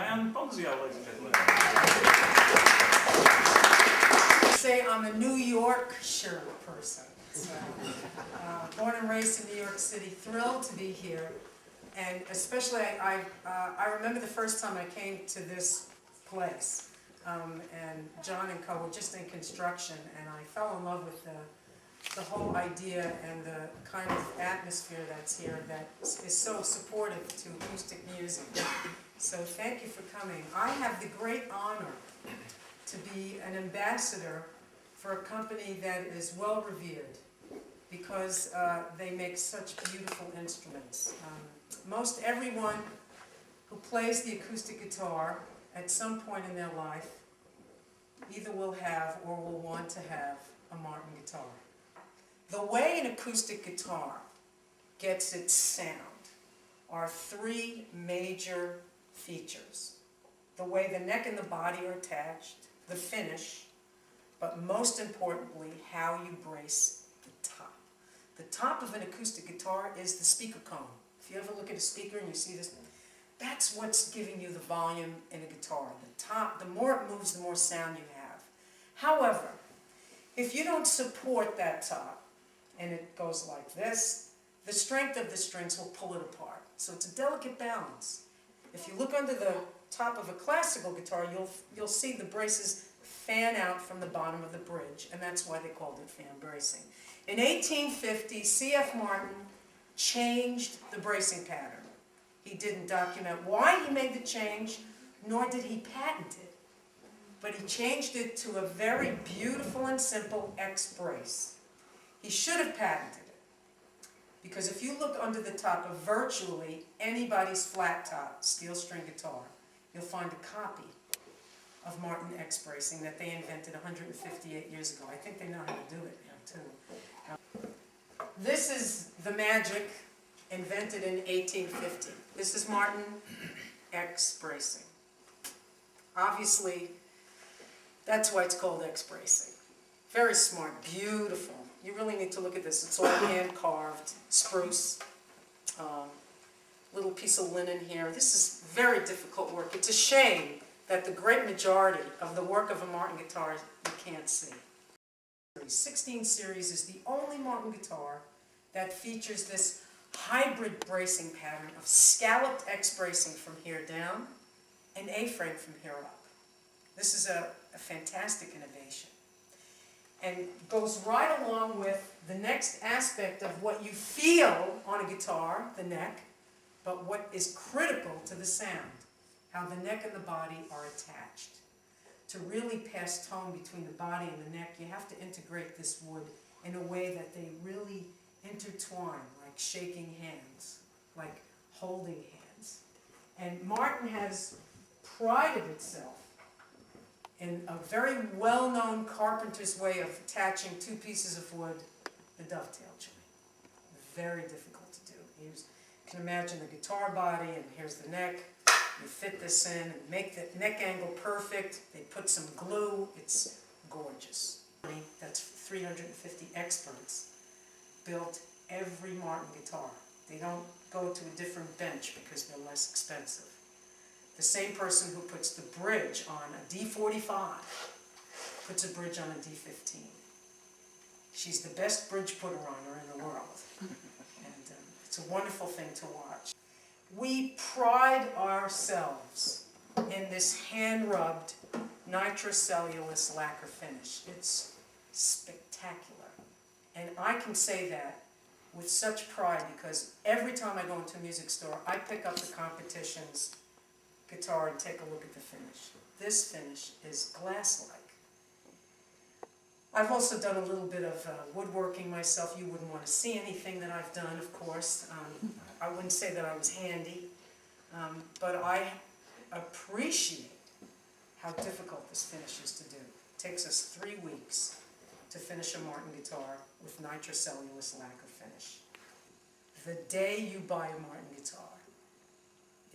Diane Ponzio, ladies and gentlemen. Say I'm a New Yorkshire person. So, born and raised in New York City, thrilled to be here. And especially, I remember the first time I came to this place. And John and co were just in construction, and I fell in love with the whole idea and the kind of atmosphere that's here that is so supportive to acoustic music. So thank you for coming. I have the great honor to be an ambassador for a company that is well revered because they make such beautiful instruments. Most everyone who plays the acoustic guitar at some point in their life either will have or will want to have a Martin guitar. The way an acoustic guitar gets its sound are three major features. The way the neck and the body are attached, the finish, but most importantly, how you brace the top. The top of an acoustic guitar is the speaker cone. If you ever look at a speaker and you see this, that's what's giving you the volume in a guitar. The top, the more it moves, the more sound you have. However, if you don't support that top, and it goes like this, the strength of the strings will pull it apart. So it's a delicate balance. If you look under the top of a classical guitar, you'll see the braces fan out from the bottom of the bridge, and that's why they called it fan bracing. In 1850, C.F. Martin changed the bracing pattern. He didn't document why he made the change, nor did he patent it. But he changed it to a very beautiful and simple X brace. He should have patented it, because if you look under the top of virtually anybody's flat top steel string guitar, you'll find a copy of Martin X bracing that they invented 158 years ago. I think they know how to do it now too. This is the magic invented in 1850. This is Martin X bracing. Obviously, that's why it's called X bracing. Very smart, beautiful. You really need to look at this. It's all hand-carved, spruce, little piece of linen here. This is very difficult work. It's a shame that the great majority of the work of a Martin guitar you can't see. 16 series is the only Martin guitar that features this hybrid bracing pattern of scalloped X bracing from here down and A-frame from here up. This is a fantastic innovation, and goes right along with the next aspect of what you feel on a guitar, the neck, but what is critical to the sound, how the neck and the body are attached. To really pass tone between the body and the neck, you have to integrate this wood in a way that they really intertwine, like shaking hands, like holding hands. And Martin has prided itself in a very well-known carpenter's way of attaching two pieces of wood, the dovetail joint. Very difficult to do. You can imagine the guitar body, and here's the neck. You fit this in and make the neck angle perfect. They put some glue. It's gorgeous. That's 350 experts built every Martin guitar. They don't go to a different bench because they're less expensive. The same person who puts the bridge on a D45 puts a bridge on a D15. She's the best bridge putter oner in the world. And it's a wonderful thing to watch. We pride ourselves in this hand-rubbed nitrocellulose lacquer finish. It's spectacular. And I can say that with such pride because every time I go into a music store, I pick up the competition's guitar and take a look at the finish. This finish is glass-like. I've also done a little bit of woodworking myself. You wouldn't want to see anything that I've done, of course. I wouldn't say that I was handy, but I appreciate how difficult this finish is to do. It takes us 3 weeks to finish a Martin guitar with nitrocellulose lacquer finish. The day you buy a Martin guitar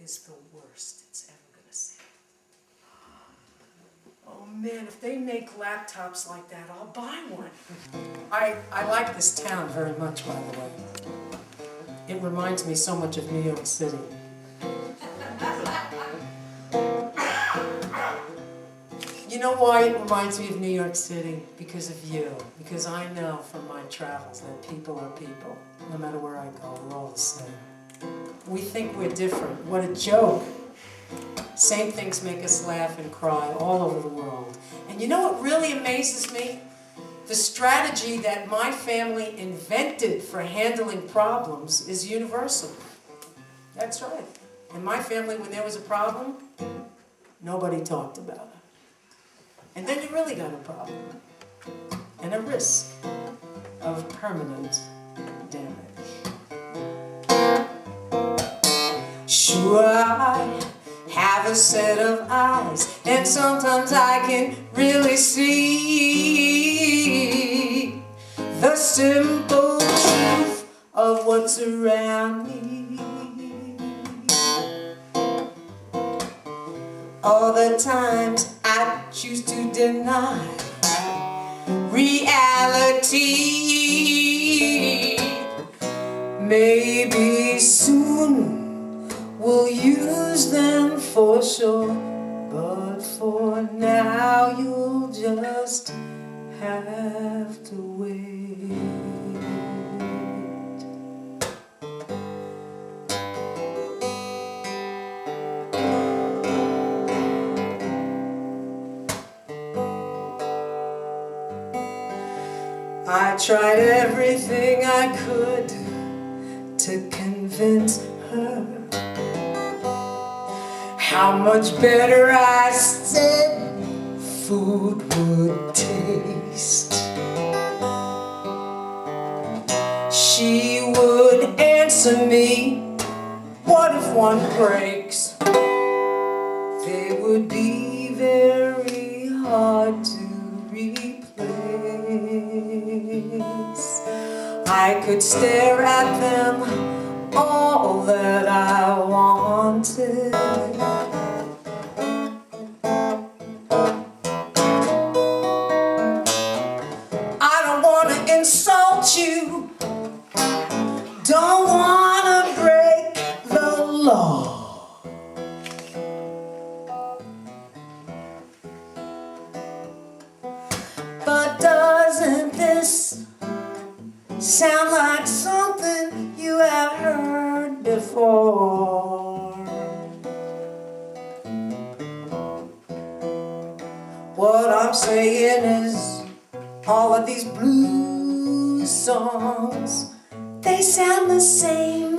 is the worst it's ever going to sound. Oh man, if they make laptops like that, I'll buy one. I like this town very much, by the way. It reminds me so much of New York City. know why it reminds me of New York City? Because of you. Because I know from my travels that people are people. No matter where I go, we're all the same. We think we're different. What a joke. Same things make us laugh and cry all over the world. And you know what really amazes me? The strategy that my family invented for handling problems is universal. That's right. In my family, when there was a problem, nobody talked about it. And then you really got a problem. And a risk of permanent damage. Sure, I have a set of eyes, and sometimes I can really see the simple truth of what's around me. All the times I choose to deny reality. Maybe soon we'll use them for sure, but for now you'll just have to wait. I tried everything I could to convince her how much better I said food would taste. She would answer me, what if one breaks? They would be very hard to replace. I could stare at them all that I wanted. I don't want to insult you, don't want to break the law. But doesn't this sound like something you have heard before? What I'm saying is, all of these blues songs, they sound the same